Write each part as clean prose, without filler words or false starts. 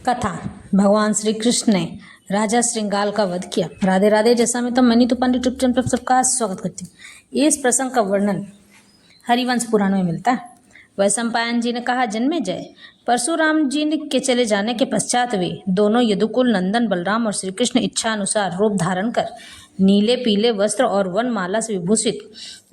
कथा। भगवान श्री कृष्ण ने राजा श्रृंगाल का वध किया। राधे राधे। जैसा मैं तो मनी तो पंडित यूट्यूब चैनल पर सबका स्वागत करती हूँ। इस प्रसंग का वर्णन हरिवंश पुराण में मिलता है। वैशंपायन जी ने कहा, जन्मेजय, परशुराम जी के चले जाने के पश्चात वे दोनों यदुकुल नंदन बलराम और श्री कृष्ण इच्छा अनुसार रूप धारण कर नीले पीले वस्त्र और वनमाला से विभूषित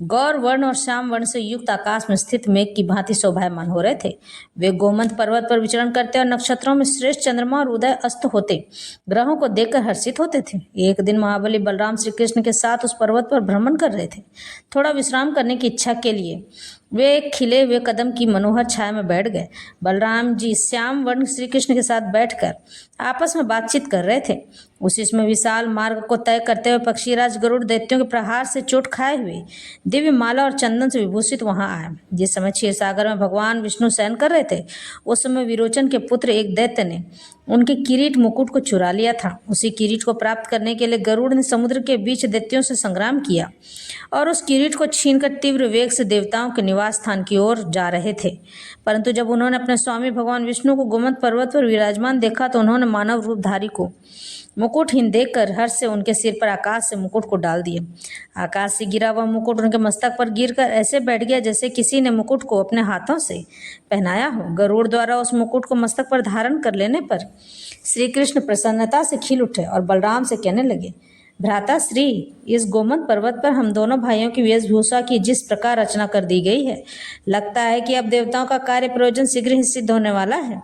गौर वर्ण और श्याम वर्ण से युक्त आकाश में स्थित मेघ की भांति शोभायमान हो रहे थे। वे गोमंत पर्वत पर विचरण करते और नक्षत्रों में श्रेष्ठ चंद्रमा और उदय अस्त होते ग्रहों को देखकर हर्षित होते थे। एक दिन महाबली बलराम श्री कृष्ण के साथ उस पर्वत पर भ्रमण कर रहे थे। थोड़ा विश्राम करने की इच्छा के लिए वे एक खिले हुए कदम की मनोहर छाया में बैठ गए। बलराम जी श्याम वर्ण श्री कृष्ण के साथ बैठकर आपस में बातचीत कर रहे थे। उसी समय विशाल मार्ग को तय करते हुए पक्षीराज गरुड़ दैत्यों के प्रहार से चोट खाए हुए दिव्य माला और चंदन से विभूषित वहां आए। जिस समय क्षीर सागर में भगवान विष्णु शयन कर रहे थे, उस समय विरोचन के पुत्र एक दैत्य ने उनके किरीट मुकुट को चुरा लिया था। उसी किरीट को प्राप्त करने के लिए गरुड़ ने समुद्र के बीच दैत्यों से संग्राम किया और उस किरीट को छीनकर तीव्र वेग से देवताओं के निवास स्थान की ओर जा रहे थे। परंतु जब उन्होंने अपने स्वामी भगवान विष्णु को गोमंत पर्वत पर विराजमान देखा तो उन्होंने मानव रूपधारी को मुकुटहीन देखकर हर्ष से उनके सिर पर आकाश से मुकुट को डाल दिया। आकाश से गिरा हुआ मुकुट उनके मस्तक पर गिरकर ऐसे बैठ गया जैसे किसी ने मुकुट को अपने हाथों से पहनाया हो। गरुड़ द्वारा उस मुकुट को मस्तक पर धारण कर लेने पर श्री कृष्ण प्रसन्नता से खिल उठे और बलराम से कहने लगे, भ्राता श्री, इस गोमंत पर्वत पर हम दोनों भाइयों की वेशभूषा की जिस प्रकार रचना कर दी गई है, लगता है कि अब देवताओं का कार्य प्रयोजन शीघ्र ही सिद्ध होने वाला है।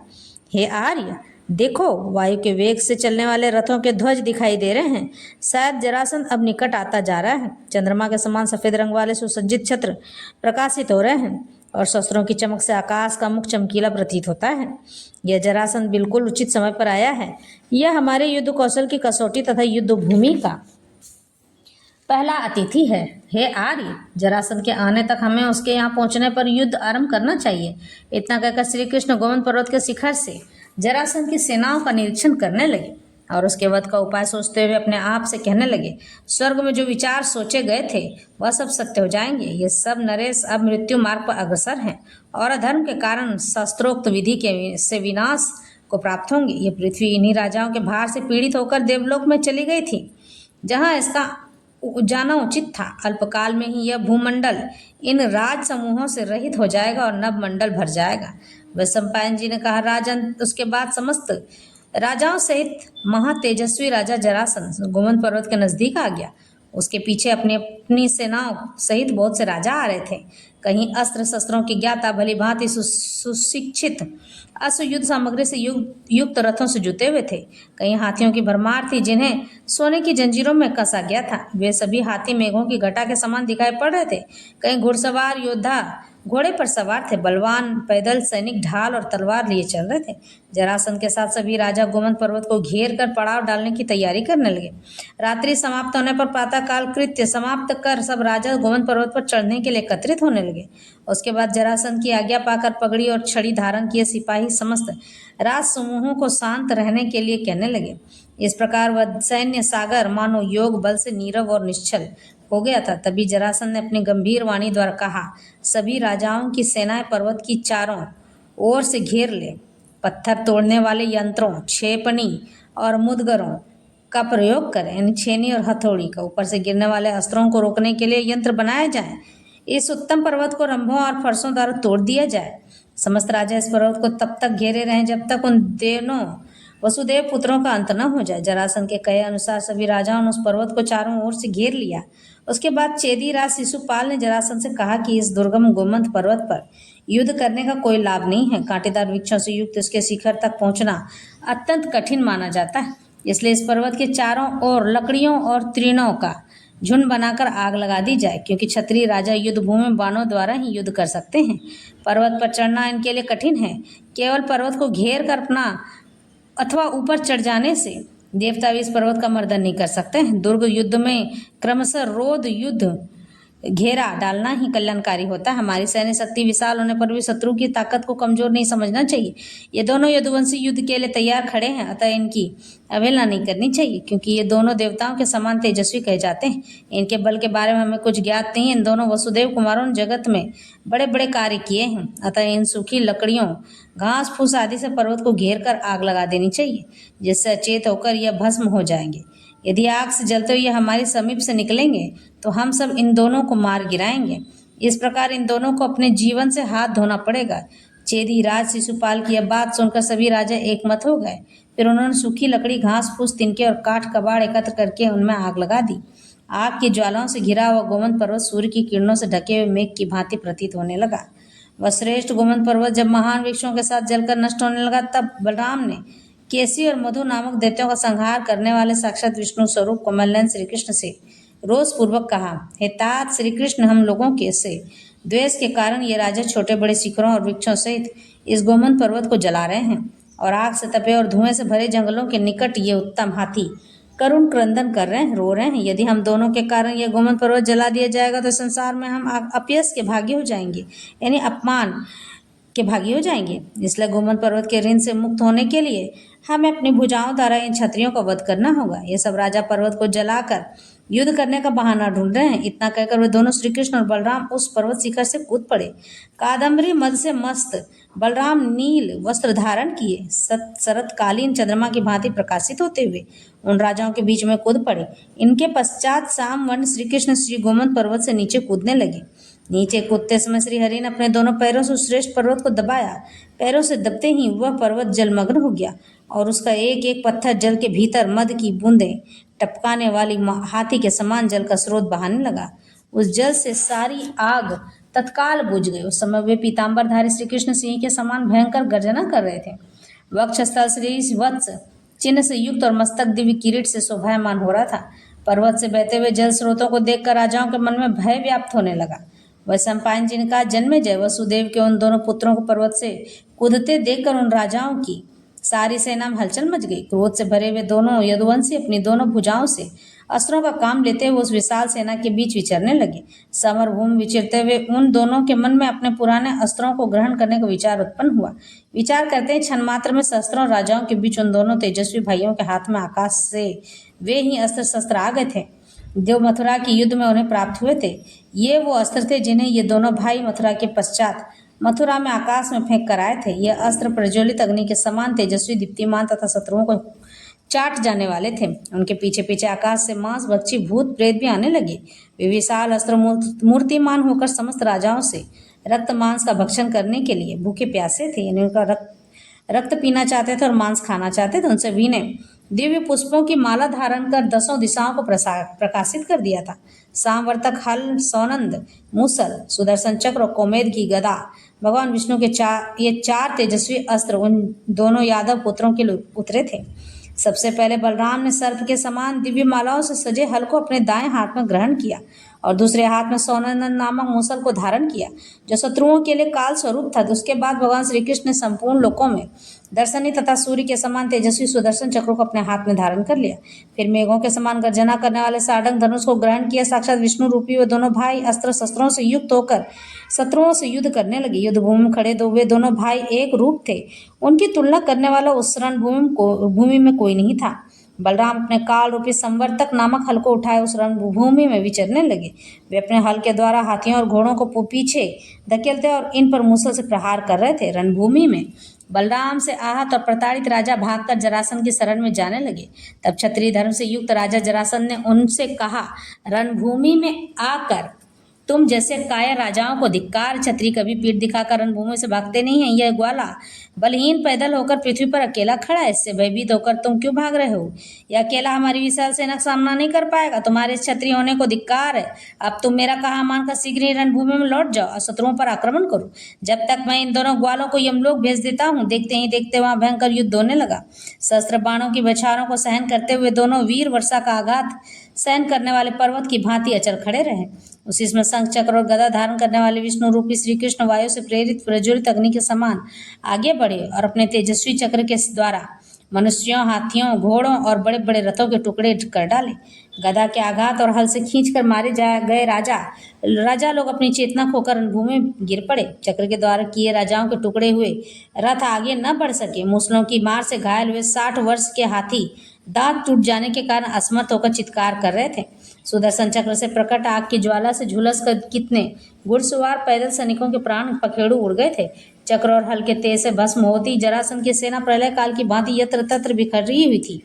हे आर्य, देखो, वायु के वेग से चलने वाले रथों के ध्वज दिखाई दे रहे हैं। शायद जरासंध अब निकट आता जा रहा है। चंद्रमा के समान सफेद रंग वाले सुसज्जित छत्र प्रकाशित हो रहे हैं और शस्त्रों की चमक से आकाश का मुख चमकीला प्रतीत होता है। यह जरासंध बिल्कुल उचित समय पर आया है। यह हमारे युद्ध कौशल की कसौटी तथा युद्ध भूमि का पहला अतिथि है। हे आर्य, जरासंध के आने तक हमें उसके यहाँ पहुंचने पर युद्ध आरंभ करना चाहिए। इतना कहकर श्री कृष्ण गोमंत पर्वत के शिखर से जरासंध की सेनाओं का निरीक्षण करने लगे और उसके वध का उपाय सोचते हुए अपने आप से कहने लगे, स्वर्ग में जो विचार सोचे गए थे वह सब सत्य हो जाएंगे। ये सब नरेश अब मृत्यु मार्ग पर अग्रसर हैं और अधर्म के कारण शास्त्रोक्त विधि के से विनाश को प्राप्त होंगे। ये पृथ्वी इन्हीं राजाओं के भार से पीड़ित होकर देवलोक में चली गई थी, जहाँ इसका जाना उचित था। अल्पकाल में ही यह भूमंडल इन राज समूहों से रहित हो जाएगा और नव मंडल भर जाएगा। वैशंपायन जी ने कहा, राजन, उसके बाद समस्त राजाओं सहित महातेजस्वी राजा जरासंध गोमंत पर्वत के नजदीक आ गया। उसके पीछे अपनी अपनी सेनाओं सहित बहुत से राजा आ रहे थे। कहीं अस्त्र शस्त्रों की ज्ञाता भली भांति सुशिक्षित अश्वयुद्ध सामग्री से युक्त रथों से जुटे हुए थे। कहीं हाथियों की भरमार थी जिन्हें सोने की जंजीरों में कसा गया था। वे सभी हाथी मेघों की घटा के समान दिखाई पड़ रहे थे। कहीं घुड़सवार योद्धा घोड़े पर सवार थे। बलवान पैदल सैनिक ढाल और तलवार लिए चल रहे थे। जरासंध के साथ सभी राजा गोमंत पर्वत को घेर कर पड़ाव डालने की तैयारी करने लगे। रात्रि समाप्त होने पर प्रातःकाल कृत्य समाप्त कर सब राजा गोमंत पर्वत पर चढ़ने के लिए एकत्रित होने लगे। उसके बाद जरासंध की आज्ञा पाकर पगड़ी और छड़ी धारण किए सिपाही समस्त राज समूहों को शांत रहने के लिए कहने लगे। इस प्रकार वह सैन्य सागर मानो योग बल से नीरव और निश्चल हो गया था। तभी जरासंध ने अपनी गंभीर वाणी द्वारा कहा, सभी राजाओं की सेनाएं पर्वत की चारों ओर से घेर ले। पत्थर तोड़ने वाले यंत्रों, छेपनी और मुदगरों का प्रयोग करें। यानी छेनी और हथौड़ी का ऊपर से गिरने वाले अस्त्रों को रोकने के लिए यंत्र बनाए जाएं। इस उत्तम पर्वत को रंभों और फरसों द्वारा तोड़ दिया जाए। समस्त राजा इस पर्वत को तब तक घेरे रहें जब तक उन दोनों वसुदेव पुत्रों का अंत न हो जाए। जरासंध के कहे अनुसार सभी राजाओं ने उस पर्वत को चारों ओर से घेर लिया। उसके बाद चेदी राज शिशुपाल ने जरासंध से कहा कि इस दुर्गम गोमंत पर्वत पर युद्ध करने का कोई लाभ नहीं है। कांटेदार वृक्षों से युक्त इसके शिखर तक पहुंचना अत्यंत कठिन माना जाता है। इसलिए इस पर्वत के चारों ओर लकड़ियों और तृणों का झुंड बनाकर आग लगा दी जाए, क्योंकि क्षत्रिय राजा युद्ध भूमि में बाणों द्वारा ही युद्ध कर सकते हैं। पर्वत पर चढ़ना इनके लिए कठिन है। केवल पर्वत को घेर कर अपना अथवा ऊपर चढ़ जाने से देवता भी इस पर्वत का मर्दन नहीं कर सकते हैं। दुर्ग युद्ध में क्रमशः रोध युद्ध घेरा डालना ही कल्याणकारी होता है। हमारी सैन्य शक्ति विशाल होने पर भी शत्रु की ताकत को कमजोर नहीं समझना चाहिए। ये दोनों यदुवंशी युद्ध के लिए तैयार खड़े हैं, अतः इनकी अवहेलना नहीं करनी चाहिए, क्योंकि ये दोनों देवताओं के समान तेजस्वी कहे जाते हैं। इनके बल के बारे में हमें कुछ ज्ञात नहीं है। इन दोनों वसुदेव कुमारों ने जगत में बड़े बड़े कार्य किए हैं, अतः इन सूखी लकड़ियों, घास फूस आदि से पर्वत को घेर कर आग लगा देनी चाहिए, जिससे अचेत होकर यह भस्म हो जाएंगे। यदि आग से जलते हुए हमारे समीप से निकलेंगे तो हम सब इन दोनों को मार गिराएंगे। इस प्रकार इन दोनों को अपने जीवन से हाथ धोना पड़ेगा। चेदी राज शिशुपाल की यह बात सुनकर सभी राजा एकमत हो गए। फिर उन्होंने सूखी लकड़ी, घास फूस, तिनके और काठ कबाड़ एकत्र करके उनमें आग लगा दी। आग की ज्वालाओं से घिरा हुआ गोमंत पर्वत सूर्य की किरणों से ढके हुए मेघ की भांति प्रतीत होने लगा। वह श्रेष्ठ गोमंत पर्वत जब महान वृक्षों के साथ जलकर नष्ट होने लगा, तब बलराम ने केसी और मधु नामक दैत्यों का संहार करने वाले साक्षात विष्णु स्वरूप कोमलनयन श्री कृष्ण से रोष पूर्वक कहा, हे तात श्री कृष्ण, हम लोगों के से द्वेष के कारण ये राजा छोटे बड़े शिखरों और वृक्षों सहित इस गोमंत पर्वत को जला रहे हैं, और आग से तपे और धुएं से भरे जंगलों के निकट ये उत्तम हाथी करुण क्रंदन कर रहे हैं, रो रहे हैं। यदि हम दोनों के कारण यह गोमंत पर्वत जला दिया जाएगा तो संसार में हम अपयश के भागी हो जाएंगे, यानी अपमान के भागी हो जाएंगे। इसलिए गोमंत पर्वत के ऋण से मुक्त होने के लिए हमें अपनी भुजाओं द्वारा इन क्षत्रियों का वध करना होगा। ये सब राजा पर्वत को जलाकर युद्ध करने का बहाना ढूंढ रहे हैं। इतना कहकर वे दोनों श्री कृष्ण और बलराम उस पर्वत शिखर से कूद पड़े। कादम्बरी मद से मस्त बलराम नील वस्त्र धारण किए शरतकालीन चंद्रमा की भांति प्रकाशित होते हुए उन राजाओं के बीच में कूद पड़े। इनके पश्चात साम वर्ण श्री कृष्ण श्री गोमंत पर्वत से नीचे कूदने लगे। नीचे कूदते समय श्री हरि ने अपने दोनों पैरों से उस श्रेष्ठ पर्वत को दबाया। पैरों से दबते ही वह पर्वत जलमग्न हो गया और उसका एक एक पत्थर जल के भीतर मद की बूंदें टपकाने वाली हाथी के समान जल का स्रोत बहाने लगा। उस जल से सारी आग तत्काल बुझ गई। उस समय वे पीताम्बरधारी श्री कृष्ण सिंह के समान भयंकर गर्जना कर रहे थे। वक्षस्थल श्री वत्स चिन्ह से युक्त और मस्तक दिव्य किरीट से शोभायमान हो रहा था। पर्वत से बहते हुए जल स्रोतों को देखकर राजाओं के मन में भय व्याप्त होने लगा। वह सम्पायन जिनका जन्मेजय वसुदेव के उन दोनों पुत्रों को पर्वत से कूदते देखकर उन राजाओं की सारी सेना में हलचल मच गई। क्रोध से भरे हुए दोनों यदुवंशी अपनी दोनों भुजाओं से अस्त्रों का काम लेते हुए उस विशाल सेना के बीच विचरने लगे। समर भूमि विचरते हुए उन दोनों के मन में अपने पुराने अस्त्रों को ग्रहण करने का विचार उत्पन्न हुआ। विचार करते ही क्षण मात्र में सहस्त्रों राजाओं के बीच उन दोनों तेजस्वी भाइयों के हाथ में आकाश से वे ही अस्त्र शस्त्र आ गए थे जो मथुरा के युद्ध में उन्हें प्राप्त हुए थे। ये वो अस्त्र थे जिन्हें ये दोनों भाई मथुरा के पश्चात मथुरा में आकाश में फेंक कर आए थे। यह अस्त्र प्रज्वलित अग्नि के समान तेजस्वी, दीप्तिमान तथा शत्रुओं को चाट जाने वाले थे। उनके पीछे पीछे आकाश से मांस भक्षी भूत प्रेत भी आने लगे। वे विशाल अस्त्र मूर्तिमान होकर समस्त राजाओं से रक्त मांस का भक्षण करने के लिए भूखे प्यासे थे, यानी उनका रक्त पीना चाहते थे और मांस खाना चाहते थे। उनसे भी ने दिव्य पुष्पों की माला धारण कर दसों दिशाओं को प्रकाशित कर दिया था। सांवर्तक हल, सौनंद, मूसल, सुदर्शन चक्र और कोमेद की गदा, भगवान विष्णु के ये चार तेजस्वी अस्त्र उन दोनों यादव पुत्रों के लिए उतरे थे। सबसे पहले बलराम ने सर्प के समान दिव्य मालाओं से सजे हल को अपने दाएं हाथ में ग्रहण किया और दूसरे हाथ में सौनंदन नामक मूसल को धारण किया जो शत्रुओं के लिए काल स्वरूप था। उसके बाद भगवान श्री कृष्ण ने संपूर्ण लोकों में दर्शनी तथा सूर्य के समान तेजस्वी सुदर्शन चक्र को अपने हाथ में धारण कर लिया। फिर मेघों के समान गर्जना करने वाले सारंग धनुष को ग्रहण किया। साक्षात विष्णु रूपी वे दोनों भाई अस्त्र शस्त्रों से युक्त होकर शत्रुओं से युद्ध करने लगे। युद्ध भूमि में खड़े वे दोनों भाई एक रूप थे। उनकी तुलना करने वाला उस रणभूमि में कोई नहीं था। बलराम अपने काल रूपी संवर्तक नामक हल को उठाए उस रणभूमि में विचरने लगे। वे अपने हल के द्वारा हाथियों और घोड़ों को पीछे धकेलते और इन पर मूसल से प्रहार कर रहे थे। रणभूमि में बलराम से आहत और प्रताड़ित राजा भागकर जरासंध की शरण में जाने लगे। तब क्षत्रिय धर्म से युक्त राजा जरासंध ने उनसे कहा, रणभूमि में आकर तुम जैसे कायर राजाओं को धिक्कार। क्षत्रिय कभी पीठ दिखाकर रणभूमि से भागते नहीं हैं। यह ग्वाला बलहीन पैदल होकर पृथ्वी पर अकेला खड़ा है। इससे भयभीत होकर तुम क्यों भाग रहे हो? यह अकेला हमारी विशाल सेना का सामना नहीं कर पाएगा। तुम्हारे क्षत्रिय होने को धिक्कार है। अब तुम मेरा कहा मानकर शीघ्र ही रणभूमि में लौट जाओ और शत्रुओं पर आक्रमण करो, जब तक मैं इन दोनों ग्वालों को यमलोक भेज देता हूँ। देखते ही देखते वहां भयंकर युद्ध होने लगा। शस्त्र बाणों की बौछारों को सहन करते हुए दोनों वीर वर्षा का आघात सहन करने वाले पर्वत की भांति अचल खड़े रहे। उसी में शंख चक्र और गदा धारण करने वाले विष्णु रूपी श्री कृष्ण वायु से प्रेरित प्रज्वलित अग्नि के समान आगे बढ़े और अपने तेजस्वी चक्र के द्वारा मनुष्यों, हाथियों, घोड़ों और बड़े बड़े रथों के टुकड़े कर डाले। गदा के आघात और हल से खींचकर मारे जा गए राजा लोग अपनी चेतना खोकर रणभूमि में गिर पड़े। चक्र के द्वारा किए राजाओं के टुकड़े हुए रथ आगे न बढ़ सके। मूसलों की मार से घायल हुए 60 वर्ष के हाथी दांत टूट जाने के कारण असमर्थ होकर चित्कार कर रहे थे। सुदर्शन चक्र से प्रकट आग की ज्वाला से झुलस कर कितने घुड़सवार पैदल सैनिकों के प्राण पखेड़ू उड़ गए थे। चक्र और हल के तेज से भस्म होती जरासंध की सेना प्रलय काल की भांति यत्र तत्र बिखरी हुई थी।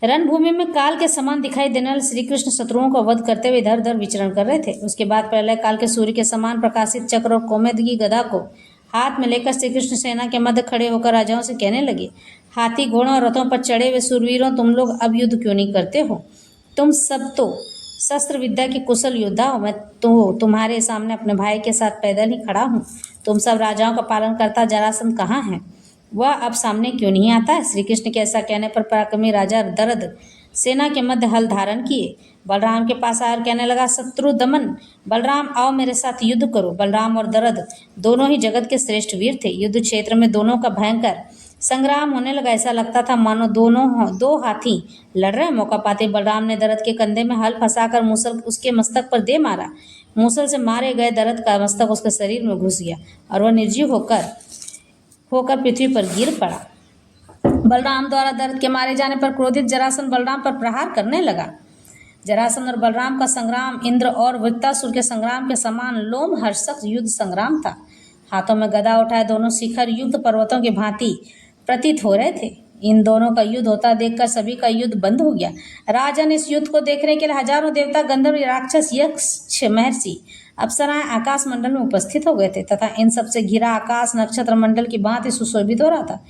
रणभूमि में काल के समान दिखाई देने वाले श्री कृष्ण शत्रुओं को वध करते हुए इधर उधर विचरण कर रहे थे। उसके बाद प्रलय काल के सूर्य के समान प्रकाशित चक्र और कोमेद की गदा को हाथ में लेकर श्री कृष्ण सेना के मध्य खड़े होकर राजाओं से कहने लगे, हाथी घोड़ों और रथों पर चढ़े हुए सूरवीरों, तुम लोग अब युद्ध क्यों नहीं करते हो? तुम सब तो शस्त्र विद्या के कुशल योद्धा हो। मैं तो तुम्हारे सामने अपने भाई के साथ पैदल ही खड़ा हूँ। तुम सब राजाओं का पालन करता जरासंध कहाँ है? वह अब सामने क्यों नहीं आता है? श्री कृष्ण के ऐसा कहने पर पराक्रमी राजा दरद सेना के मध्य हल धारण किए बलराम के पास आकर कहने लगा, शत्रु दमन, बलराम आओ मेरे साथ युद्ध करो। बलराम और दरद दोनों ही जगत के श्रेष्ठ वीर थे। युद्ध क्षेत्र में दोनों का भयंकर संग्राम होने लगा। ऐसा लगता था मानो दो हाथी लड़ रहे। मौका पाते बलराम ने दरद के कंधे में हल फंसाकर मूसल उसके मस्तक पर दे मारा। मूसल से मारे गए दरद का मस्तक उसके शरीर में घुस गया और वह निर्जीव होकर पृथ्वी पर गिर पड़ा। बलराम द्वारा दर्द के मारे जाने पर क्रोधित जरासंध बलराम पर प्रहार करने लगा। जरासंध और बलराम का संग्राम इंद्र और वृत्तासुर के संग्राम के समान लोमहर्षक युद्ध संग्राम था। हाथों में गदा उठाए दोनों शिखर युद्ध पर्वतों की भांति प्रतीत हो रहे थे। इन दोनों का युद्ध होता देखकर सभी का युद्ध बंद हो गया। राजन इस युद्ध को देखने के लिए हजारों देवता, गंधर्व, राक्षस, यक्ष, महर्षि, अप्सराएं आकाश मंडल में उपस्थित हो गए थे तथा इन सबसे घिरा आकाश नक्षत्र मंडल की भांति सुशोभित हो रहा था।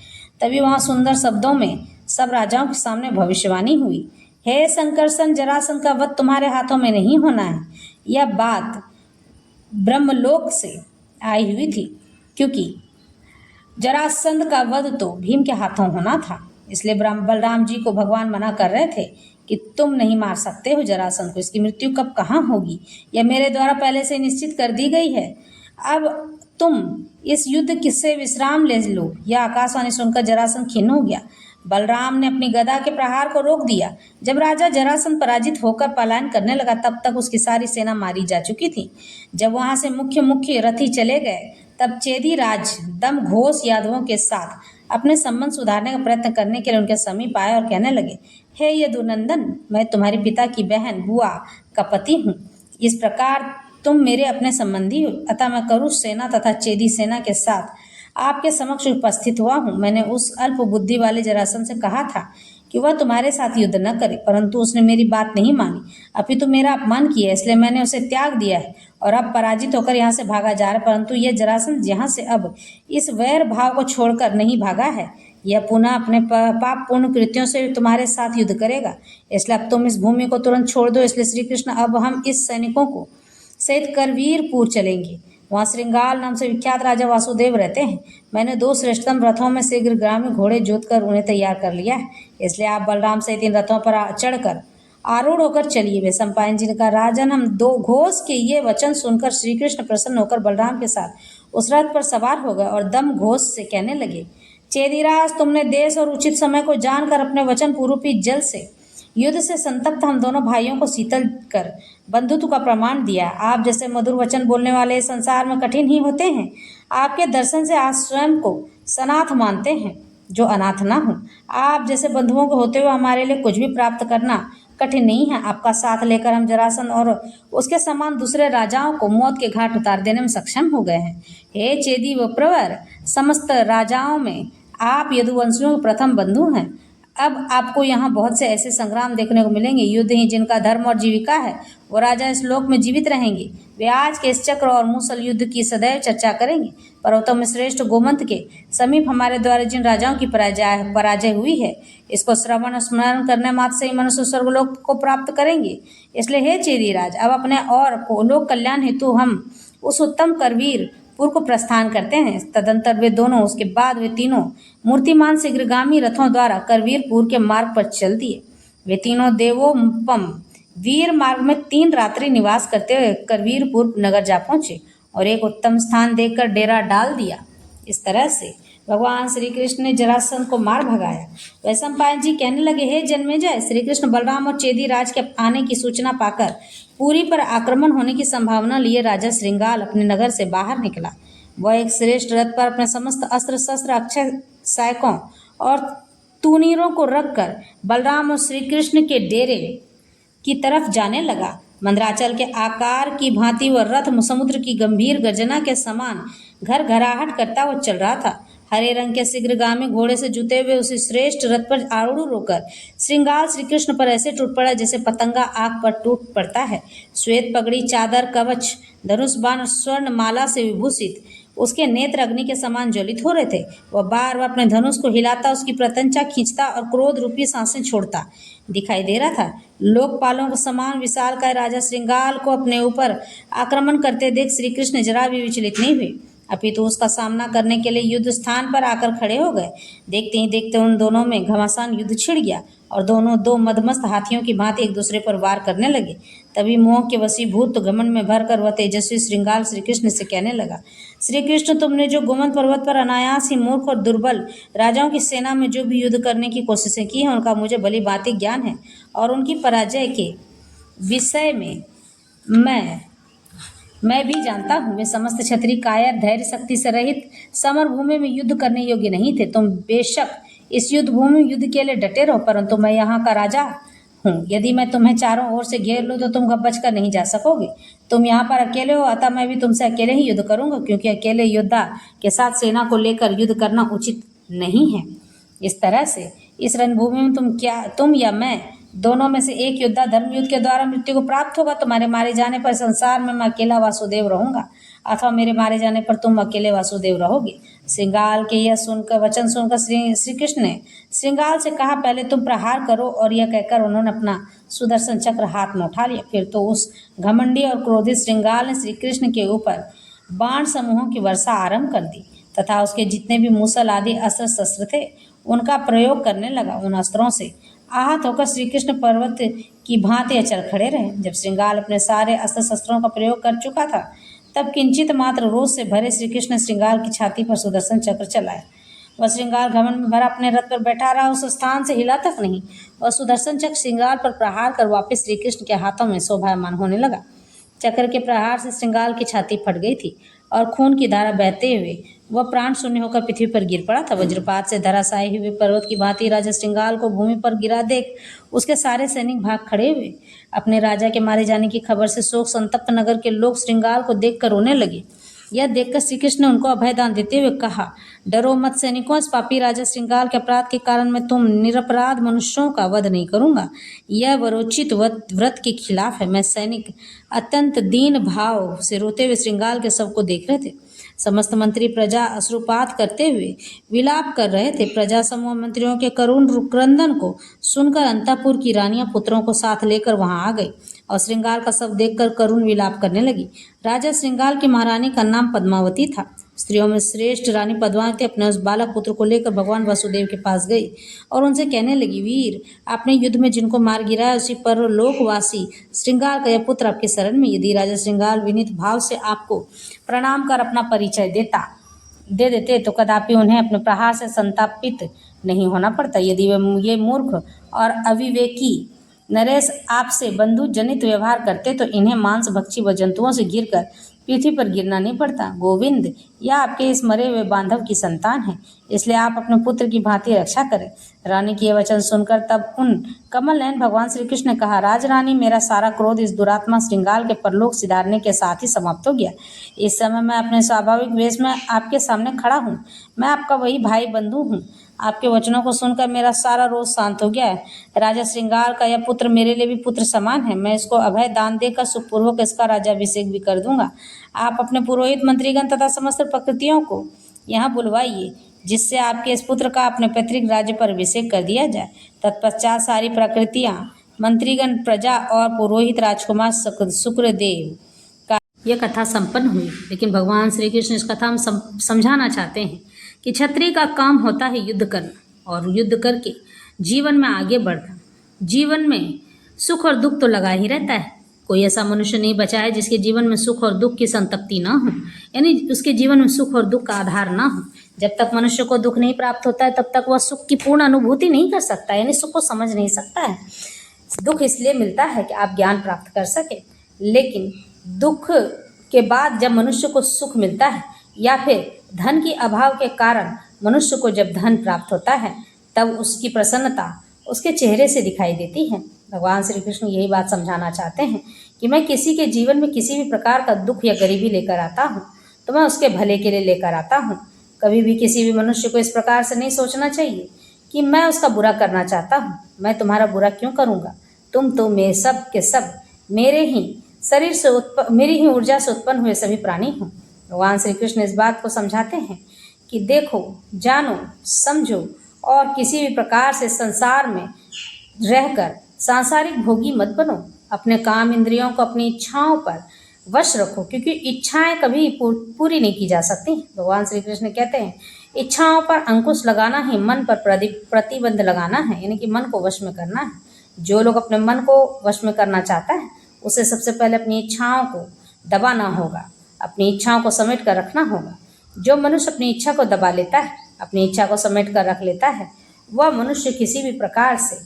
तभी वहां सुंदर शब्दों में सब राजाओं के सामने भविष्यवाणी हुई, हे संकर्षण, जरासंध का वध तुम्हारे हाथों में नहीं होना है। यह बात ब्रह्मलोक से आई हुई थी, क्योंकि जरासंध का वध तो भीम के हाथों होना था। इसलिए बलराम जी को भगवान मना कर रहे थे कि तुम नहीं मार सकते हो जरासंध को। इसकी मृत्यु कब कहाँ होगी यह मेरे द्वारा पहले से निश्चित कर दी गई है। अब तुम इस युद्ध से विश्राम ले लो। यह आकाशवाणी सुनकर जरासंध खिन्न हो गया। बलराम ने अपनी गदा के प्रहार को रोक दिया। जब राजा जरासंध पराजित होकर पलायन करने लगा तब तक उसकी सारी सेना मारी जा चुकी थी। जब वहां से मुख्य रथी चले गए तब चेदी राज दम घोष यादवों के साथ अपने संबंध सुधारने का प्रयत्न करने के लिए उनके समीप आए और कहने लगे, हे यदुनंदन, मैं तुम्हारे पिता की बहन बुआ का पति हूँ। इस प्रकार तुम मेरे अपने संबंधी हो, अतः मैं करुष सेना तथा चेदी सेना के साथ आपके समक्ष उपस्थित हुआ हूँ। मैंने उस अल्प बुद्धि वाले जरासंध से कहा था कि वह तुम्हारे साथ युद्ध न करे, परंतु उसने मेरी बात नहीं मानी, अपितु मेरा अपमान किया, इसलिए मैंने उसे त्याग दिया है और अब पराजित होकर यहाँ से भागा जा रहा है। परंतु यह जरासंध यहाँ से अब इस वैर भाव को छोड़कर नहीं भागा है। यह पुनः अपने पाप पूर्ण कृत्यों से तुम्हारे साथ युद्ध करेगा। इसलिए अब तुम इस भूमि को तुरंत छोड़ दो। इसलिए श्री कृष्ण, अब हम इस सैनिकों को सहित करवीरपुर चलेंगे। वहाँ श्रृंगाल नाम से विख्यात राजा वासुदेव रहते हैं। मैंने 2 श्रेष्ठतम रथों में शीघ्रगामी घोड़े जोतकर उन्हें तैयार कर लिया है। इसलिए आप बलराम सहित इन रथों पर चढ़कर आरूढ़ होकर चलिए। वे सम्पायन जी ने कहा, राजन, हम 2 घोष के ये वचन सुनकर श्री कृष्ण प्रसन्न होकर बलराम के साथ उस रथ पर सवार हो गए और दम घोष से कहने लगे, चेदीराज, तुमने देश और उचित समय को जानकर अपने वचन पूर्व ही जल से युद्ध से संतप्त हम दोनों भाइयों को शीतल कर बंधुत्व का प्रमाण दिया। आप जैसे मधुर वचन बोलने वाले इस संसार में कठिन ही होते हैं। आपके दर्शन से आज स्वयं को सनाथ मानते हैं जो अनाथ ना हो। आप जैसे बंधुओं को होते हुए हमारे लिए कुछ भी प्राप्त करना कठिन नहीं है। आपका साथ लेकर हम जरासंध और उसके समान दूसरे राजाओं को मौत के घाट उतार देने में सक्षम हो गए हैं। हे चेदी व प्रवर, समस्त राजाओं में आप यदुवंशियों के प्रथम बंधु हैं। अब आपको यहाँ बहुत से ऐसे संग्राम देखने को मिलेंगे। युद्ध ही जिनका धर्म और जीविका है वो राजा इस लोक में जीवित रहेंगे। वे आज के इस चक्र और मूसल युद्ध की सदैव चर्चा करेंगे। पर्वतों में श्रेष्ठ गोमंत के समीप हमारे द्वारा जिन राजाओं की पराजय हुई है, इसको श्रवण स्मरण करने मात्र से ही मनुष्य स्वर्गलोक को प्राप्त करेंगे। इसलिए हे चेदीराज, अब अपने और लोक कल्याण हेतु हम उस उत्तम करवीर पुर को प्रस्थान करते हैं। तदंतर वे दोनों, उसके बाद वे तीनों मूर्तिमान शीघ्रगामी रथों द्वारा करवीरपुर के मार्ग पर चल दिए। वे तीनों देवोपम वीर मार्ग में 3 रात्रि निवास करते हुए करवीरपुर नगर जा पहुंचे और एक उत्तम स्थान देखकर डेरा डाल दिया। इस तरह से भगवान श्री कृष्ण ने जरासंध को मार भगाया। वैशंपायन जी कहने लगे, हे जन्मेजय, श्री कृष्ण बलराम और चेदी राज के आने की सूचना पाकर पुरी पर आक्रमण होने की संभावना लिए राजा श्रृंगाल अपने नगर से बाहर निकला। वह एक श्रेष्ठ रथ पर अपने समस्त अस्त्र शस्त्र, अक्षय सैकों और तूनीरों को रखकर बलराम और श्री कृष्ण के डेरे की तरफ जाने लगा। मंदराचल के आकार की भांति वह रथ समुद्र की गंभीर गर्जना के समान घर घराहट करता हुआ चल रहा था। हरे रंग के शीघ्रगामी घोड़े से जुते हुए उसी श्रेष्ठ रथ पर आरूढ़ होकर श्रृंगाल श्री कृष्ण पर ऐसे टूट पड़ा जैसे पतंगा आग पर टूट पड़ता है। श्वेत पगड़ी, चादर, कवच, धनुष बाण और स्वर्ण माला से विभूषित उसके नेत्र अग्नि के समान ज्वलित हो रहे थे। वह बार बार अपने धनुष को हिलाता, उसकी प्रत्यंचा खींचता और क्रोध रूपी सांसें छोड़ता दिखाई दे रहा था। लोकपालों के समान विशालकाय राजा श्रृंगाल को अपने ऊपर आक्रमण करते देख श्री कृष्ण जरा भी विचलित नहीं हुए, अपितु उसका सामना करने के लिए युद्ध स्थान पर आकर खड़े हो गए। देखते ही देखते उन दोनों में घमासान युद्ध छिड़ गया और दोनों दो मदमस्त हाथियों की भांति एक दूसरे पर वार करने लगे। तभी मोह के वशीभूत घमंड में भरकर वह तेजस्वी श्रृंगाल श्री कृष्ण से कहने लगा, श्री कृष्ण, तुमने जो गोमंत पर्वत पर अनायास ही मूर्ख और दुर्बल राजाओं की सेना में जो भी युद्ध करने की कोशिशें की हैं, उनका मुझे भली भांति ज्ञान है और उनकी पराजय के विषय में मैं भी जानता हूँ। वे समस्त क्षत्रिय कायर, धैर्य, शक्ति से रहित समर भूमि में युद्ध करने योग्य नहीं थे। तुम बेशक इस युद्ध भूमि में युद्ध के लिए डटे रहो, परंतु मैं यहाँ का राजा हूँ। यदि मैं तुम्हें चारों ओर से घेर लूँ तो तुम बच कर नहीं जा सकोगे। तुम यहाँ पर अकेले हो, अतः मैं भी तुमसे अकेले ही युद्ध करूँगा, क्योंकि अकेले योद्धा के साथ सेना को लेकर युद्ध करना उचित नहीं है। इस तरह से इस रणभूमि में तुम या मैं दोनों में से एक योद्धा धर्म युद्ध के द्वारा मृत्यु को प्राप्त होगा। तुम्हारे मारे जाने पर संसार में मैं अकेला वासुदेव रहूंगा, अथवा मेरे मारे जाने पर तुम अकेले वासुदेव रहोगे। श्रृंगाल के यह वचन सुनकर श्री कृष्ण ने श्रृंगाल से कहा, पहले तुम प्रहार करो। और यह कहकर उन्होंने अपना सुदर्शन चक्र हाथ में उठा लिया। फिर तो उस घमंडी और क्रोधित श्रृंगाल ने श्री कृष्ण के ऊपर बाण समूहों की वर्षा आरंभ कर दी तथा उसके जितने भी मूसल आदि अस्त्र शस्त्र थे उनका प्रयोग करने लगा। उन अस्त्रों से आहत होकर श्री कृष्ण पर्वत की भांति अचल खड़े रहे। जब श्रृंगाल अपने सारे अस्त्र शस्त्रों का प्रयोग कर चुका था, तब किंचित मात्र रोष से भरे श्री कृष्ण श्रृंगाल की छाती पर सुदर्शन चक्र चलाया। वह श्रृंगाल घमंड में भरा अपने रथ पर बैठा रहा, उस स्थान से हिला तक नहीं। वह सुदर्शन चक्र श्रृंगाल पर प्रहार कर वापस श्री कृष्ण के हाथों में शोभायमान होने लगा। चक्र के प्रहार से श्रृंगाल की छाती फट गई थी और खून की धारा बहते हुए वह प्राण शून्य होकर पृथ्वी पर गिर पड़ा था। वज्रपात से धराशायी हुए पर्वत की भांति राजा श्रृंगाल को भूमि पर गिरा देख उसके सारे सैनिक भाग खड़े हुए। अपने राजा के मारे जाने की खबर से शोक संतप्त नगर के लोग श्रृंगाल को देखकर रोने लगे। यह देखकर श्री कृष्ण ने उनको अभयदान देते हुए कहा, डरो मत सैनिकों, इस पापी राजा श्रृंगाल के अपराध के कारण मैं तुम निरपराध मनुष्यों का वध नहीं करूंगा। यह वरोचित व्रत के खिलाफ है। मैं सैनिक अत्यंत दीन भाव से रोते हुए श्रृंगाल के शव को देख रहे थे। समस्त मंत्री प्रजा अश्रुपात करते हुए विलाप कर रहे थे। प्रजा समूह मंत्रियों के करुण क्रंदन को सुनकर अंतःपुर की रानियां पुत्रों को साथ लेकर वहां आ गई और श्रृंगाल का शव देखकर करुण विलाप करने लगी। राजा श्रृंगाल की महारानी का नाम पद्मावती था। स्त्रियों में श्रेष्ठ रानी पद्मावती अपने उस बालक पुत्र को लेकर भगवान वासुदेव के पास गई और उनसे कहने लगी, वीर, आपने युद्ध में जिनको मार गिराया उसी पर लोकवासी श्रृंगाल का यह पुत्र आपके शरण में। यदि राजा श्रृंगाल विनीत भाव से आपको प्रणाम कर अपना परिचय दे देते तो कदापि उन्हें अपने प्रहार से संतापित नहीं होना पड़ता। यदि वे ये मूर्ख और अविवेकी नरेश आपसे बंधु जनित व्यवहार करते तो इन्हें मांस भक्षी व जंतुओं से घिरकर पृथ्वी पर गिरना नहीं पड़ता। गोविंद, यह आपके इस मरे हुए बांधव की संतान है, इसलिए आप अपने पुत्र की भांति रक्षा करें। रानी के यह वचन सुनकर तब उन कमल नयन भगवान श्री कृष्ण ने कहा, राजरानी, मेरा सारा क्रोध इस दुरात्मा श्रृंगाल के परलोक सिधारने के साथ ही समाप्त हो गया। इस समय मैं अपने स्वाभाविक वेश में आपके सामने खड़ा हूँ। मैं आपका वही भाई बंधु हूँ। आपके वचनों को सुनकर मेरा सारा रोष शांत हो गया है। राजा श्रृंगाल का यह पुत्र मेरे लिए भी पुत्र समान है। मैं इसको अभय दान देकर सुखपूर्वक इसका राज्याभिषेक भी कर दूंगा। आप अपने पुरोहित, मंत्रीगण तथा समस्त प्रकृतियों को यहाँ बुलवाइए, जिससे आपके इस पुत्र का अपने पैतृक राज्य पर अभिषेक कर दिया जाए। तत्पश्चात सारी प्रकृतियाँ, मंत्रीगण, प्रजा और पुरोहित राजकुमार शुक्रदेव का यह कथा संपन्न हुई। लेकिन भगवान श्री कृष्ण इस कथा में समझाना चाहते हैं कि क्षत्रिय का काम होता है युद्ध करना और युद्ध करके जीवन में आगे बढ़ना। जीवन में सुख और दुख तो लगा ही रहता है। कोई ऐसा मनुष्य नहीं बचा है जिसके जीवन में सुख और दुख की संतप्ति ना हो, यानी उसके जीवन में सुख और दुख का आधार ना हो। जब तक मनुष्य को दुख नहीं प्राप्त होता है तब तक वह सुख की पूर्ण अनुभूति नहीं कर सकता, यानी सुख को समझ नहीं सकता है। दुख इसलिए मिलता है कि आप ज्ञान प्राप्त कर सके, लेकिन दुख के बाद जब मनुष्य को सुख मिलता है या फिर धन की अभाव के कारण मनुष्य को जब धन प्राप्त होता है तब उसकी प्रसन्नता उसके चेहरे से दिखाई देती है। भगवान श्री कृष्ण यही बात समझाना चाहते हैं कि मैं किसी के जीवन में किसी भी प्रकार का दुख या गरीबी लेकर आता हूँ तो मैं उसके भले के लिए लेकर आता हूँ। कभी भी किसी भी मनुष्य को इस प्रकार से नहीं सोचना चाहिए कि मैं उसका बुरा करना चाहता हूँ, मैं तुम्हारा बुरा क्यों करूँगा, तुम तो मेरे सब के सब मेरे ही शरीर से मेरी ही ऊर्जा से उत्पन्न हुए सभी प्राणी हो। भगवान श्री कृष्ण इस बात को समझाते हैं कि देखो, जानो, समझो और किसी भी प्रकार से संसार में रहकर सांसारिक भोगी मत बनो। अपने काम इंद्रियों को अपनी इच्छाओं पर वश रखो, क्योंकि इच्छाएं कभी पूरी नहीं की जा सकती। भगवान श्री कृष्ण कहते हैं इच्छाओं पर अंकुश लगाना ही मन पर प्रतिबंध लगाना है, यानी कि मन को वश में करना है। जो लोग अपने मन को वश में करना चाहता है उसे सबसे पहले अपनी इच्छाओं को दबाना होगा, अपनी इच्छाओं को समेट कर रखना होगा। जो मनुष्य अपनी इच्छा को दबा लेता है, अपनी इच्छा को समेट कर रख लेता है, वह मनुष्य किसी भी प्रकार से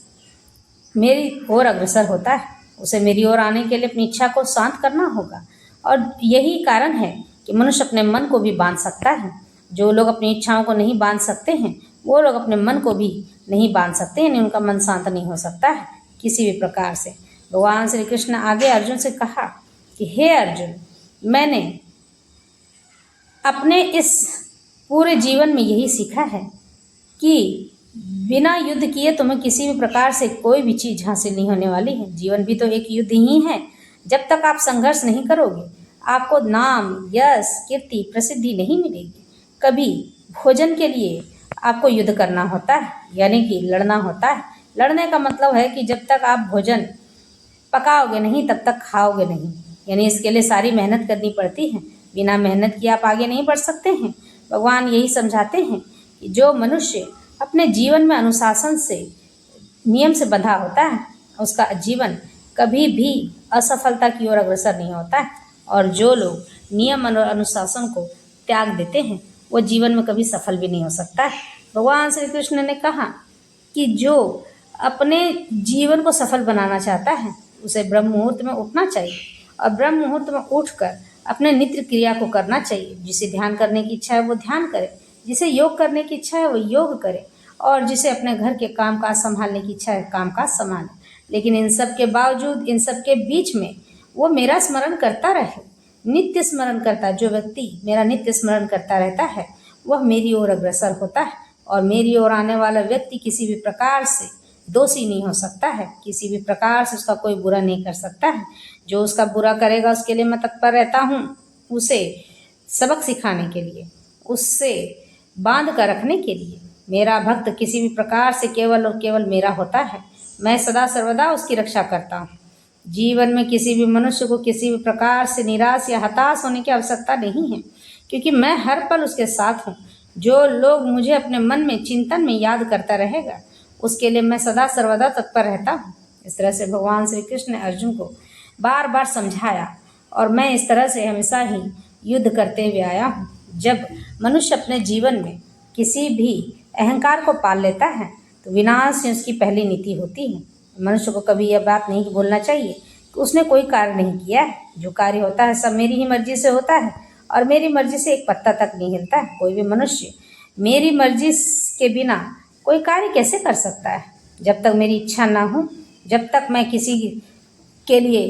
मेरी ओर अग्रसर होता है। उसे मेरी ओर आने के लिए अपनी इच्छा को शांत करना होगा, और यही कारण है कि मनुष्य अपने मन को भी बांध सकता है। जो लोग अपनी इच्छाओं को नहीं बांध सकते हैं वो लोग अपने मन को भी नहीं बांध सकते, यानी उनका मन शांत नहीं हो सकता है किसी भी प्रकार से। भगवान श्री कृष्ण आगे अर्जुन से कहा कि हे अर्जुन, मैंने अपने इस पूरे जीवन में यही सीखा है कि बिना युद्ध किए तुम्हें किसी भी प्रकार से कोई भी चीज़ हासिल नहीं होने वाली है। जीवन भी तो एक युद्ध ही है। जब तक आप संघर्ष नहीं करोगे आपको नाम, यश, कीर्ति, प्रसिद्धि नहीं मिलेगी। कभी भोजन के लिए आपको युद्ध करना होता है, यानी कि लड़ना होता है। लड़ने का मतलब है कि जब तक आप भोजन पकाओगे नहीं तब तक खाओगे नहीं, यानी इसके लिए सारी मेहनत करनी पड़ती है। बिना मेहनत किए आप आगे नहीं बढ़ सकते हैं। भगवान यही समझाते हैं कि जो मनुष्य अपने जीवन में अनुशासन से, नियम से बंधा होता है उसका जीवन कभी भी असफलता की ओर अग्रसर नहीं होता है, और जो लोग नियम और अनुशासन को त्याग देते हैं वो जीवन में कभी सफल भी नहीं हो सकता है। भगवान श्री कृष्ण ने कहा कि जो अपने जीवन को सफल बनाना चाहता है उसे ब्रह्म मुहूर्त में उठना चाहिए, और ब्रह्म मुहूर्त में उठकर अपने नित्य क्रिया को करना चाहिए। जिसे ध्यान करने की इच्छा है वो ध्यान करे, जिसे योग करने की इच्छा है वो योग करे, और जिसे अपने घर के काम काज संभालने की इच्छा है काम काज संभाले। लेकिन इन सब के बावजूद, इन सब के बीच में वो मेरा स्मरण करता रहे, नित्य स्मरण करता। जो व्यक्ति मेरा नित्य स्मरण करता रहता है वह मेरी ओर अग्रसर होता है, और मेरी ओर आने वाला व्यक्ति किसी भी प्रकार से दोषी नहीं हो सकता है, किसी भी प्रकार से उसका कोई बुरा नहीं कर सकता है। जो उसका बुरा करेगा उसके लिए मैं तत्पर रहता हूँ, उसे सबक सिखाने के लिए, उससे बांध कर रखने के लिए। मेरा भक्त किसी भी प्रकार से केवल और केवल मेरा होता है। मैं सदा सर्वदा उसकी रक्षा करता हूँ। जीवन में किसी भी मनुष्य को किसी भी प्रकार से निराश या हताश होने की आवश्यकता नहीं है, क्योंकि मैं हर पल उसके साथ हूँ। जो लोग मुझे अपने मन में, चिंतन में याद करता रहेगा उसके लिए मैं सदा सर्वदा तत्पर रहता हूँ। इस तरह से भगवान श्री कृष्ण ने अर्जुन को बार बार समझाया, और मैं इस तरह से हमेशा ही युद्ध करते हुए आया हूँ। जब मनुष्य अपने जीवन में किसी भी अहंकार को पाल लेता है तो विनाश ही उसकी पहली नीति होती है। मनुष्य को कभी यह बात नहीं बोलना चाहिए कि उसने कोई कार्य नहीं किया है। जो कार्य होता है सब मेरी ही मर्जी से होता है, और मेरी मर्जी से एक पत्ता तक नहीं हिलता है। कोई भी मनुष्य मेरी मर्जी के बिना कोई कार्य कैसे कर सकता है? जब तक मेरी इच्छा ना हो, जब तक मैं किसी के लिए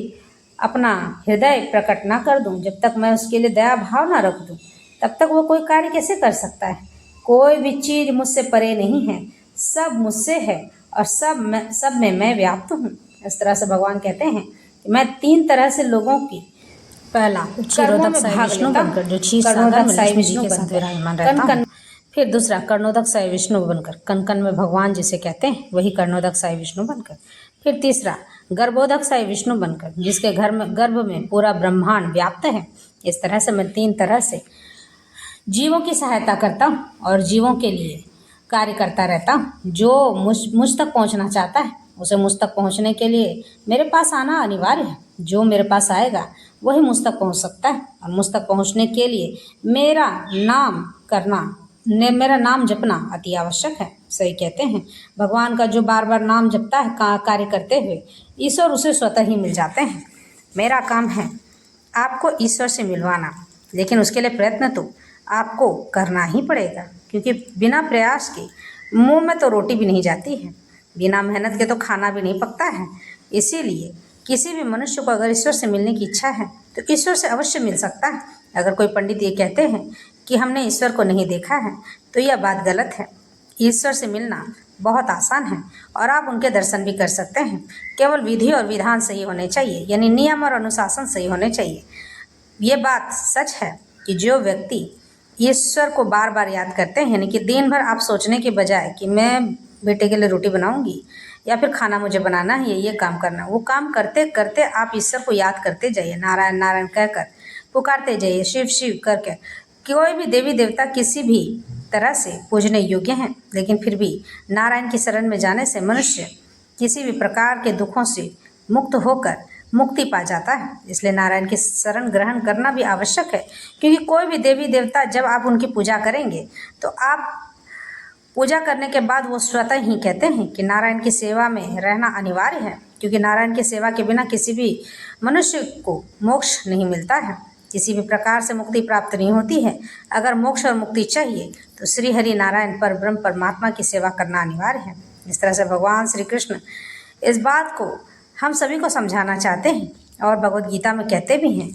अपना हृदय प्रकट ना कर दूं, जब तक मैं उसके लिए दया भाव ना रख दूं, तब तक वो कोई कार्य कैसे कर सकता है? कोई भी चीज़ मुझसे परे नहीं है, सब मुझसे है, और सब में मैं व्याप्त हूँ। इस तरह से भगवान कहते हैं कि मैं 3 तरह से लोगों की, पहला कर्मों में भाग लेता हूँ, जो कर्णोदक साई विष्णु बनकर, फिर दूसरा कर्णोदक साई विष्णु बनकर, कन कन में भगवान जिसे कहते हैं वही कर्णोदक साई विष्णु बनकर, फिर तीसरा गर्भोदक साई विष्णु बनकर, जिसके गर्भ में पूरा ब्रह्मांड व्याप्त है। इस तरह से मैं 3 तरह से जीवों की सहायता करता हूँ और जीवों के लिए कार्य करता रहता हूँ। जो मुझ तक पहुँचना चाहता है उसे मुझ तक पहुँचने के लिए मेरे पास आना अनिवार्य है। जो मेरे पास आएगा वही मुझ तक पहुँच सकता है, और मुझ तक पहुँचने के लिए मेरा नाम करना, ने मेरा नाम जपना अति आवश्यक है। सही कहते हैं, भगवान का जो बार बार नाम जपता है कार्य करते हुए, ईश्वर उसे स्वतः ही मिल जाते हैं। मेरा काम है आपको ईश्वर से मिलवाना, लेकिन उसके लिए प्रयत्न तो आपको करना ही पड़ेगा, क्योंकि बिना प्रयास के मुंह में तो रोटी भी नहीं जाती है, बिना मेहनत के तो खाना भी नहीं पकता है। इसीलिए किसी भी मनुष्य को अगर ईश्वर से मिलने की इच्छा है तो ईश्वर से अवश्य मिल सकता है। अगर कोई पंडित ये कहते हैं कि हमने ईश्वर को नहीं देखा है तो यह बात गलत है। ईश्वर से मिलना बहुत आसान है और आप उनके दर्शन भी कर सकते हैं। केवल विधि और विधान सही होने चाहिए, यानी नियम और अनुशासन सही होने चाहिए। ये बात सच है कि जो व्यक्ति ईश्वर को बार बार याद करते हैं, यानी कि दिन भर आप सोचने के बजाय कि मैं बेटे के लिए रोटी बनाऊंगी या फिर खाना मुझे बनाना है, ये काम करना, वो काम करते करते आप ईश्वर को याद करते जाइए, नारायण नारायण कहकर पुकारते जाइए, शिव शिव करके। कोई भी देवी देवता किसी भी तरह से पूजने योग्य हैं, लेकिन फिर भी नारायण की शरण में जाने से मनुष्य किसी भी प्रकार के दुखों से मुक्त होकर मुक्ति पा जाता है। इसलिए नारायण की शरण ग्रहण करना भी आवश्यक है, क्योंकि कोई भी देवी देवता जब आप उनकी पूजा करेंगे तो आप पूजा करने के बाद वो स्वतः ही कहते हैं कि नारायण की सेवा में रहना अनिवार्य है, क्योंकि नारायण की सेवा के बिना किसी भी मनुष्य को मोक्ष नहीं मिलता है, किसी भी प्रकार से मुक्ति प्राप्त नहीं होती है। अगर मोक्ष और मुक्ति चाहिए तो श्री हरि नारायण पर ब्रह्म परमात्मा की सेवा करना अनिवार्य है। इस तरह से भगवान श्री कृष्ण इस बात को हम सभी को समझाना चाहते हैं और भगवद गीता में कहते भी हैं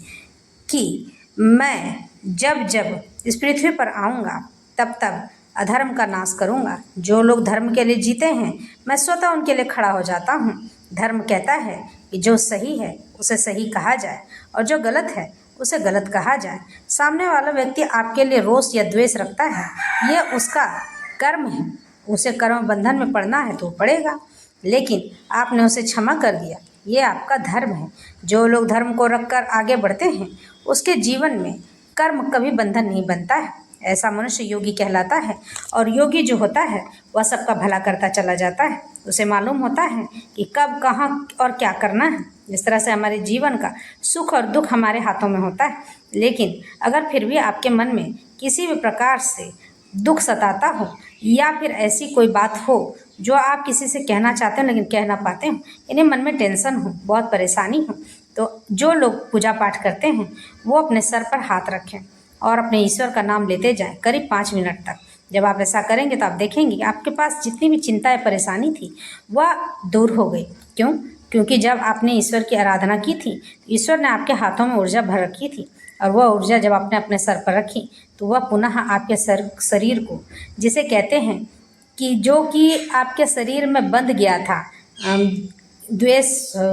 कि मैं जब जब इस पृथ्वी पर आऊँगा तब तब अधर्म का नाश करूँगा। जो लोग धर्म के लिए जीते हैं मैं स्वतः उनके लिए खड़ा हो जाता हूँ। धर्म कहता है कि जो सही है उसे सही कहा जाए और जो गलत है उसे गलत कहा जाए। सामने वाला व्यक्ति आपके लिए रोष या द्वेष रखता है, यह उसका कर्म है, उसे कर्म बंधन में पड़ना है तो पड़ेगा, लेकिन आपने उसे क्षमा कर दिया, ये आपका धर्म है। जो लोग धर्म को रखकर आगे बढ़ते हैं उसके जीवन में कर्म कभी बंधन नहीं बनता है। ऐसा मनुष्य योगी कहलाता है, और योगी जो होता है वह सबका भला करता चला जाता है। उसे मालूम होता है कि कब कहाँ और क्या करना है। इस तरह से हमारे जीवन का सुख और दुख हमारे हाथों में होता है, लेकिन अगर फिर भी आपके मन में किसी भी प्रकार से दुख सताता हो या फिर ऐसी कोई बात हो जो आप किसी से कहना चाहते हो लेकिन कह ना पाते हो, यानी मन में टेंशन हो, बहुत परेशानी हो, तो जो लोग पूजा पाठ करते हैं वो अपने सर पर हाथ रखें और अपने ईश्वर का नाम लेते जाएं करीब 5 मिनट तक। जब आप ऐसा करेंगे तो आप देखेंगे कि आपके पास जितनी भी चिंता या परेशानी थी वह दूर हो गई। क्यों? क्योंकि जब आपने ईश्वर की आराधना की थी, ईश्वर ने आपके हाथों में ऊर्जा भर रखी थी, और वह ऊर्जा जब आपने अपने सर पर रखी तो वह पुनः आपके शरीर को, जिसे कहते हैं कि जो कि आपके शरीर में बंध गया था द्वेष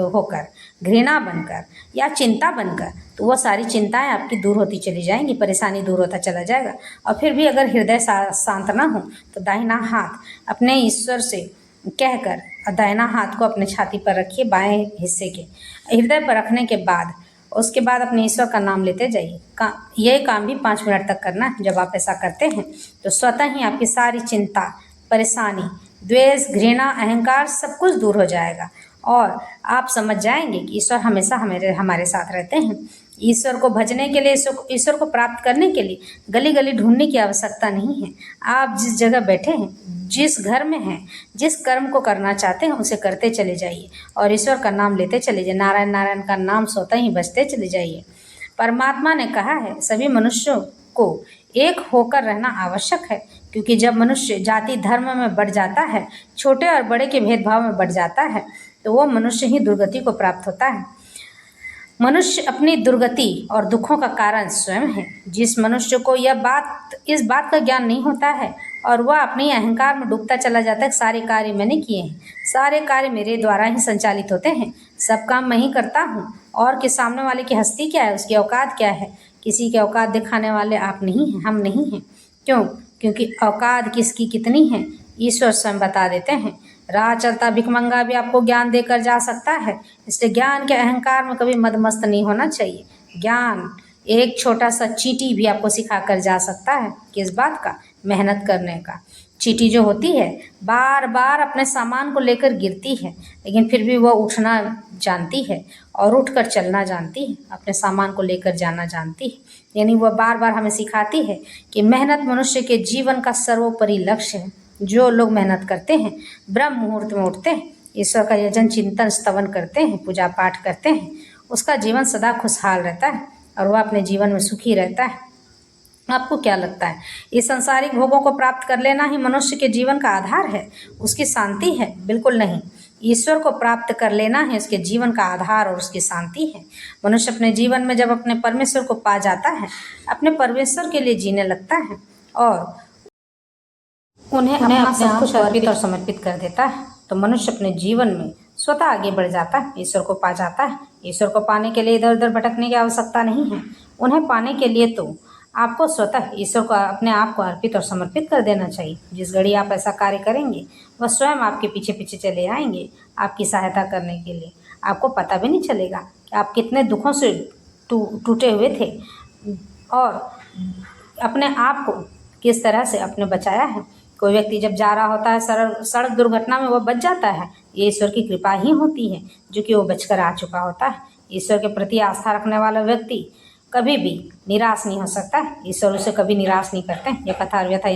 होकर, घृणा बनकर या चिंता बनकर, तो वह सारी चिंताएं आपकी दूर होती चली जाएंगी, परेशानी दूर होता चला जाएगा। और फिर भी अगर हृदय शांत ना हो तो दाहिना हाथ अपने ईश्वर से कहकर दाहिना हाथ को अपने छाती पर रखिए, बाएं हिस्से के हृदय पर रखने के बाद उसके बाद अपने ईश्वर का नाम लेते जाइए। यह काम भी 5 मिनट तक करना है। जब आप ऐसा करते हैं तो स्वतः ही आपकी सारी चिंता, परेशानी, द्वेष, घृणा, अहंकार सब कुछ दूर हो जाएगा और आप समझ जाएंगे कि ईश्वर हमेशा हमारे साथ रहते हैं। ईश्वर को भजने के लिए, ईश्वर को प्राप्त करने के लिए गली गली ढूंढने की आवश्यकता नहीं है। आप जिस जगह बैठे हैं, जिस घर में हैं, जिस कर्म को करना चाहते हैं उसे करते चले जाइए और ईश्वर का नाम लेते चले जाइए। नारायण नारायण का नाम स्वतः ही बजते चले जाइए। परमात्मा ने कहा है सभी मनुष्यों को एक होकर रहना आवश्यक है, क्योंकि जब मनुष्य जाति धर्म में बढ़ जाता है, छोटे और बड़े के भेदभाव में बढ़ जाता है, तो वो मनुष्य ही दुर्गति को प्राप्त होता है। मनुष्य अपनी दुर्गति और दुखों का कारण स्वयं है। जिस मनुष्य को इस बात का ज्ञान नहीं होता है और वह अपने अहंकार में डूबता चला जाता है, सारे कार्य मैंने किए हैं, सारे कार्य मेरे द्वारा ही संचालित होते हैं, सब काम मैं ही करता हूँ, और कि सामने वाले की हस्ती क्या है, उसकी औकात क्या है, किसी की औकात दिखाने वाले आप नहीं हैं, हम नहीं हैं। क्यों? क्योंकि औकात किसकी कितनी है ईश्वर स्वयं बता देते हैं। राह चलता भिखमंगा भी आपको ज्ञान देकर जा सकता है, इसलिए ज्ञान के अहंकार में कभी मदमस्त नहीं होना चाहिए। ज्ञान एक छोटा सा चींटी भी आपको सिखा कर जा सकता है, किस बात का? मेहनत करने का। चींटी जो होती है बार बार अपने सामान को लेकर गिरती है, लेकिन फिर भी वह उठना जानती है और उठकर चलना जानती है, अपने सामान को लेकर जाना जानती है। यानी वह बार बार हमें सिखाती है कि मेहनत मनुष्य के जीवन का सर्वोपरि लक्ष्य है। जो लोग मेहनत करते हैं, ब्रह्म मुहूर्त में उठते हैं, ईश्वर का यजन चिंतन स्तवन करते हैं, पूजा पाठ करते हैं, उसका जीवन सदा खुशहाल रहता है और वह अपने जीवन में सुखी रहता है। आपको क्या लगता है, इस सांसारिक भोगों को प्राप्त कर लेना ही मनुष्य के जीवन का आधार है, उसकी शांति है? बिल्कुल नहीं। ईश्वर को प्राप्त कर लेना है उसके जीवन का आधार और उसकी शांति है। मनुष्य अपने जीवन में जब अपने परमेश्वर को पा जाता है, अपने परमेश्वर के लिए जीने लगता है और उन्हें अपना सब कुछ अर्पित और समर्पित कर देता है, तो मनुष्य अपने जीवन में स्वतः आगे बढ़ जाता है, ईश्वर को पा जाता है। ईश्वर को पाने के लिए इधर उधर भटकने की आवश्यकता नहीं है। उन्हें पाने के लिए तो आपको स्वतः ईश्वर को अपने आप को अर्पित और समर्पित कर देना चाहिए। जिस घड़ी आप ऐसा कार्य करेंगे, वह स्वयं आपके पीछे पीछे चले आएंगे आपकी सहायता करने के लिए। आपको पता भी नहीं चलेगा कि आप कितने दुखों से टूटे हुए थे और अपने आप को किस तरह से आपने बचाया है। कोई व्यक्ति जब जा रहा होता है सड़क दुर्घटना में, वह बच जाता है, ये ईश्वर की कृपा ही होती है, जो कि वो बचकर आ चुका होता है। ईश्वर के प्रति आस्था रखने वाला व्यक्ति कभी भी निराश नहीं हो सकता है। ईश्वर उसे कभी निराश नहीं करते हैं। यह कथा और व्यथा